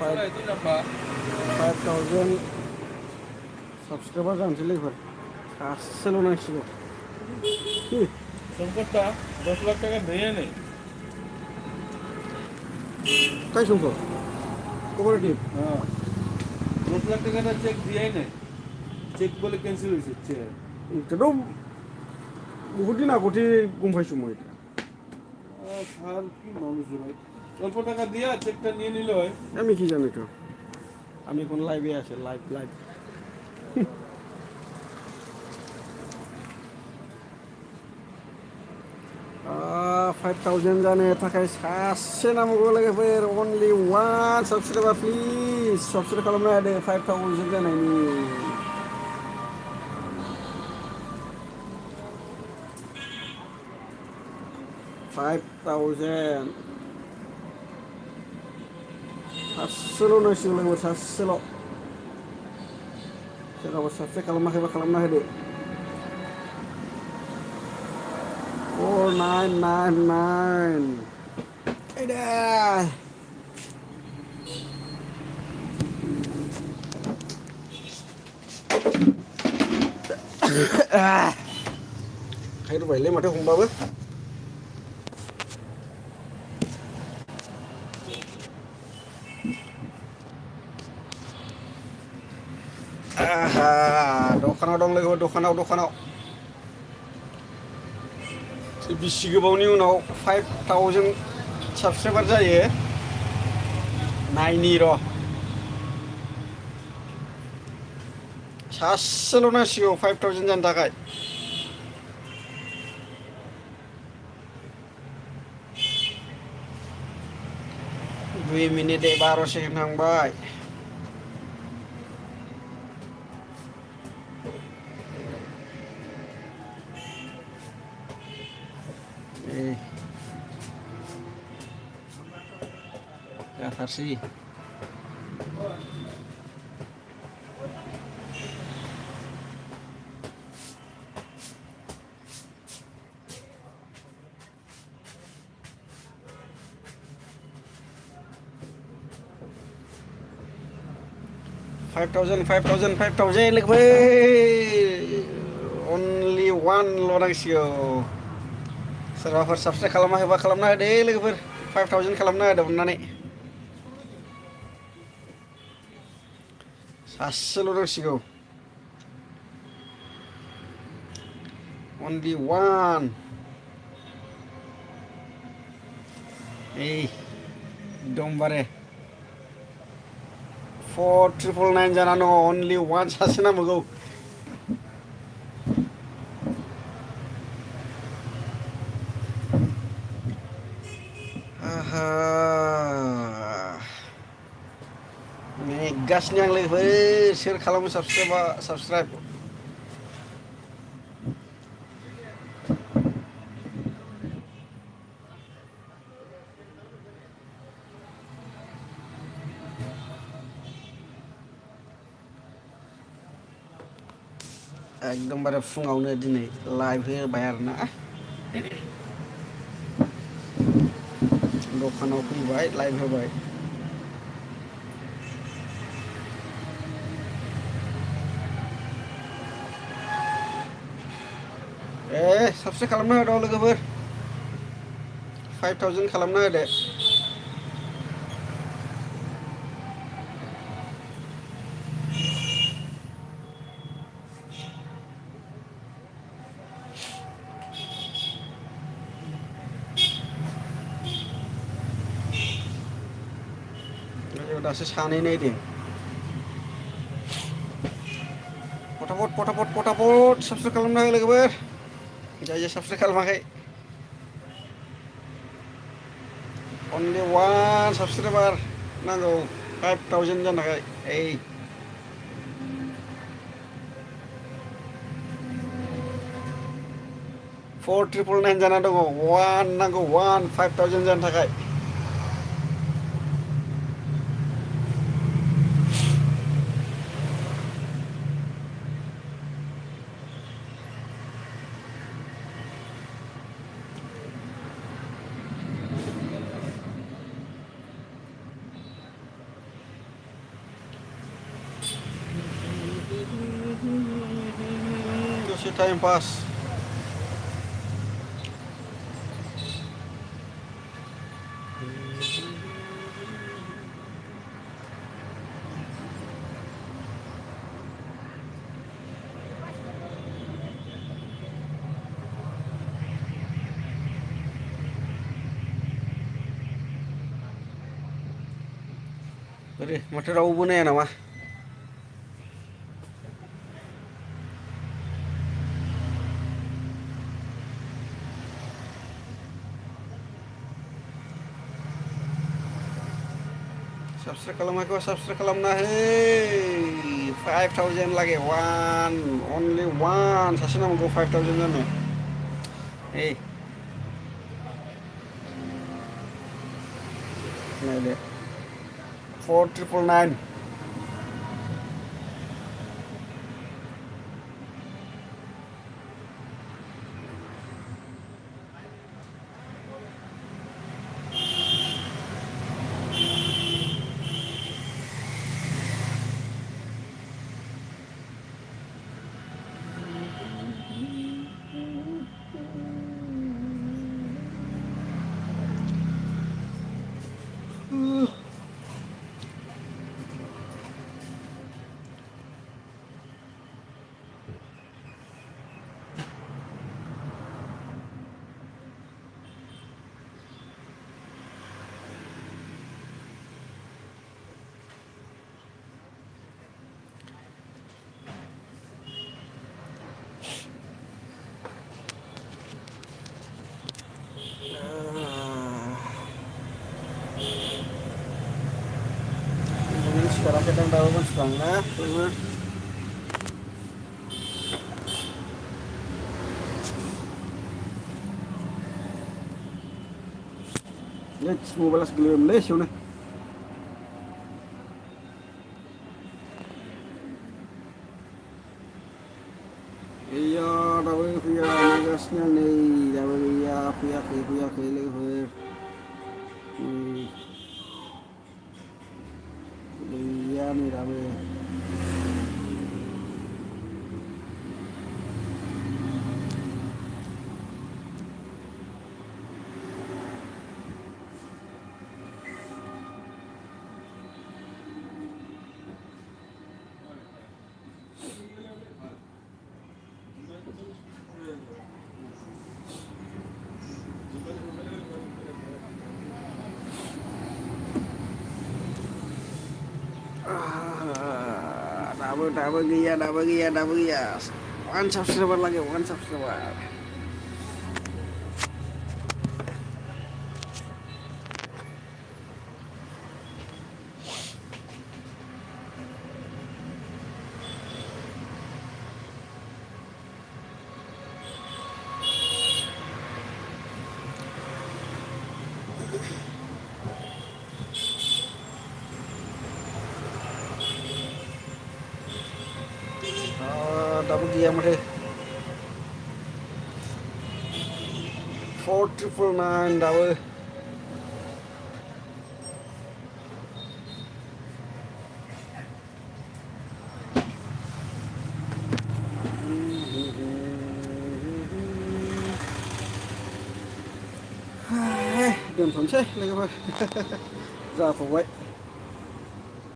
5,000 subscriber जानोसै लोगोफोर सासेल' नांसिगौ संकटটা 10 লাখ টাকা ভেঙে নেই তাই শুনছো কোঅপারেটিভ হ্যাঁ 10 লাখ টাকাটা চেক দিয়েই নেই চেক বলে ক্যান্সেল হয়েছে চেক এটাতো বহুত দিন আগতে গম পাইছোঁ মই এটা স্যার কি মানুষ রে ভাই অল্প টাকা দিয়া চেকটা নিয়ে নিলে হয় আমি কি জানি তো আমি এখন লাইভে আছে লাইভ 5,000 जानो थाखाय सासे नांगौ लोगोफोर only one subscriber please subscribe खालामनो होदो 5,000 जानायनि 5,000 सासेल' नांसिगौ लोगोफोर सासेल' सोरहाबा subscribe खालामाखैबा खालामना होदो 4999 Ada. Hay rồi lên mà thấy không bao bước. Dखानाव dong लोगो दखानाव बिसि गोबावनि उनाव 5,000 साबस्क्राइबार जायो नायनि र' सासेल' नांसिगौ 5,000 जानो थाखाय 2 मिनिट 12 सेकेन्ड थांबाय जाथारसै 5,000 लोगोफोर only one ल' नांसिगौ सोरबाफोर साबस्क्राइब खालामाखैबा खालामना होदो लोगोफोर 5,000 खालामना होदो अननानै सासेल' नांसिगौ only one एकदमबारे 4,999 जाना दङ only one सासे नांबावगौ नेगासिनो आं लोगोफोर सोर खालामो साबस्क्राइब एकदमबारे फुङावनो दिनै लाइभ होबाय आरोना दखानाव फैबाय लाइभ होबाय साबस्क्राइब खालामना होदो लोगोफोर 5,000 खालामना होदो दासो सानै नायदों फटाफट साबस्क्राइब खालामना हो लोगोफोर जाय साबस्क्राइब खालामाखै only one subscriber नांगौ 5,000 जानो थाखाय 4,999 जाना दङ one नांगौ one 5,000 जानो थाखाय time pass. Jadi, masih rawu na yan nama. Subscribe kalau mau subscribe kalau nahe 5,000 lagi only one sasa na go 5,000 na hey na de 4,999 sekarang kita tahu kan setengah teman. Let's mau balas gelem les yun iya dawe punya nagasnya nih dawe punya leher iya nih dawe dah bagi ya. One subscriber lagi, one subscriber. Double dia mare 4,999 double điểm thống chơi này các bạn ra phục vậy